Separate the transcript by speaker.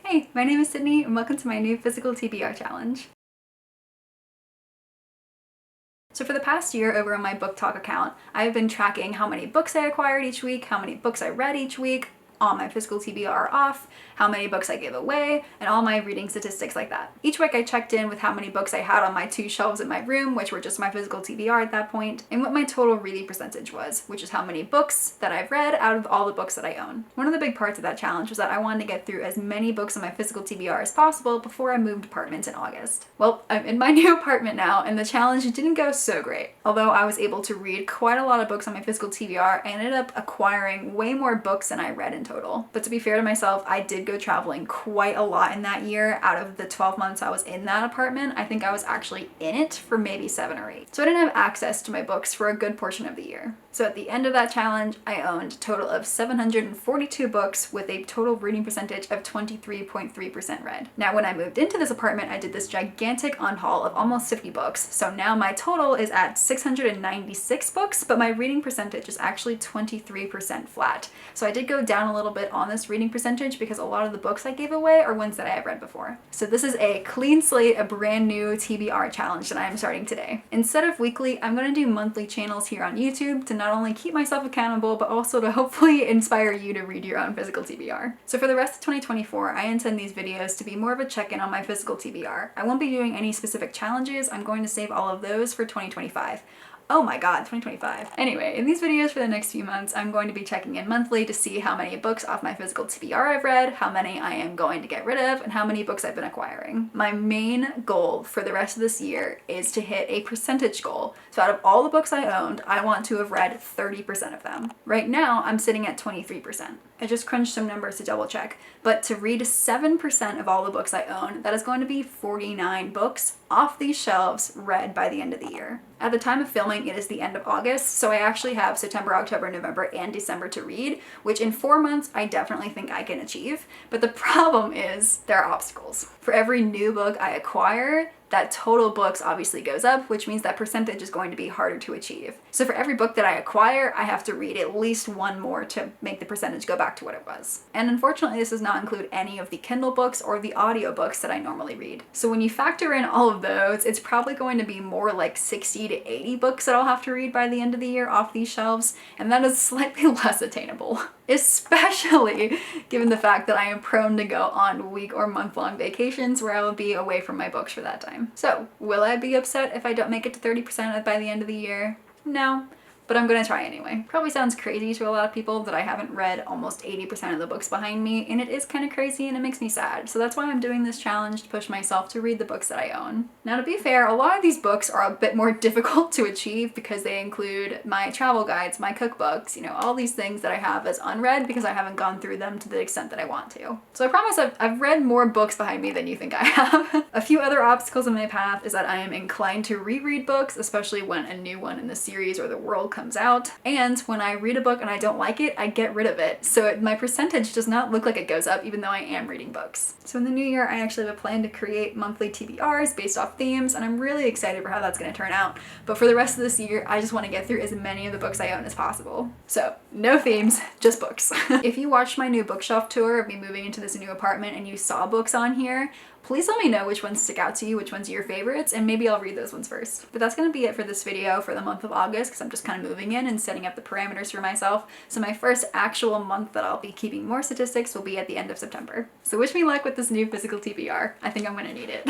Speaker 1: Hey, my name is Sydney and welcome to my new Physical TBR challenge. So for the past year over on my Book Talk account, I've been tracking how many books I acquired each week, how many books I read each week, on my Physical TBR off, how many books I gave away, and all my reading statistics like that. Each week I checked in with how many books I had on my 2 shelves in my room, which were just my Physical TBR at that point, and what my total reading percentage was, which is how many books that I've read out of all the books that I own. One of the big parts of that challenge was that I wanted to get through as many books on my Physical TBR as possible before I moved apartments in August. Well, I'm in my new apartment now, and the challenge didn't go so great. Although I was able to read quite a lot of books on my Physical TBR, I ended up acquiring way more books than I read in total. But to be fair to myself, I did go traveling quite a lot in that year. Out of the 12 months I was in that apartment, I think I was actually in it for maybe 7 or 8. So I didn't have access to my books for a good portion of the year. So at the end of that challenge, I owned a total of 742 books with a total reading percentage of 23.3% read. Now when I moved into this apartment, I did this gigantic unhaul of almost 50 books. So now my total is at 696 books, but my reading percentage is actually 23% flat. So I did go down a little bit on this reading percentage because a lot of the books I gave away are ones that I have read before. So this is a clean slate, a brand new TBR challenge that I am starting today. Instead of weekly, I'm going to do monthly channels here on YouTube to not only keep myself accountable, but also to hopefully inspire you to read your own Physical TBR. So for the rest of 2024, I intend these videos to be more of a check-in on my Physical TBR. I won't be doing any specific challenges. I'm going to save all of those for 2025. Oh my god, 2025. Anyway, in these videos for the next few months, I'm going to be checking in monthly to see how many books off my Physical TBR I've read, how many I am going to get rid of, and how many books I've been acquiring. My main goal for the rest of this year is to hit a percentage goal. So out of all the books I owned, I want to have read 30% of them. Right now, I'm sitting at 23%. I just crunched some numbers to double check, but to read 7% of all the books I own, that is going to be 49 books off these shelves read by the end of the year. At the time of filming, it is the end of August, so I actually have September, October, November, and December to read, which in 4 months I definitely think I can achieve. But the problem is there are obstacles. For every new book I acquire, that total books obviously goes up, which means that percentage is going to be harder to achieve. So for every book that I acquire, I have to read at least one more to make the percentage go back to what it was. And unfortunately, this does not include any of the Kindle books or the audiobooks that I normally read. So when you factor in all of those, it's probably going to be more like 60 to 80 books that I'll have to read by the end of the year off these shelves, and that is slightly less attainable. Especially given the fact that I am prone to go on week or month-long vacations where I will be away from my books for that time. So, will I be upset if I don't make it to 30% by the end of the year? No. But I'm gonna try anyway. Probably sounds crazy to a lot of people that I haven't read almost 80% of the books behind me, and it is kind of crazy and it makes me sad. So that's why I'm doing this challenge, to push myself to read the books that I own. Now to be fair, a lot of these books are a bit more difficult to achieve because they include my travel guides, my cookbooks, all these things that I have as unread because I haven't gone through them to the extent that I want to. So I promise I've read more books behind me than you think I have. A few other obstacles in my path is that I am inclined to reread books, especially when a new one in the series or the world comes out. And when I read a book and I don't like it, I get rid of it. So my percentage does not look like it goes up even though I am reading books. So in the new year, I actually have a plan to create monthly TBRs based off themes, and I'm really excited for how that's going to turn out. But for the rest of this year, I just want to get through as many of the books I own as possible. So no themes, just books. If you watched my new bookshelf tour of me moving into this new apartment and you saw books on here, please let me know which ones stick out to you, which ones are your favorites, and maybe I'll read those ones first. But that's gonna be it for this video for the month of August, because I'm just kind of moving in and setting up the parameters for myself. So my first actual month that I'll be keeping more statistics will be at the end of September. So wish me luck with this new Physical TBR. I think I'm gonna need it.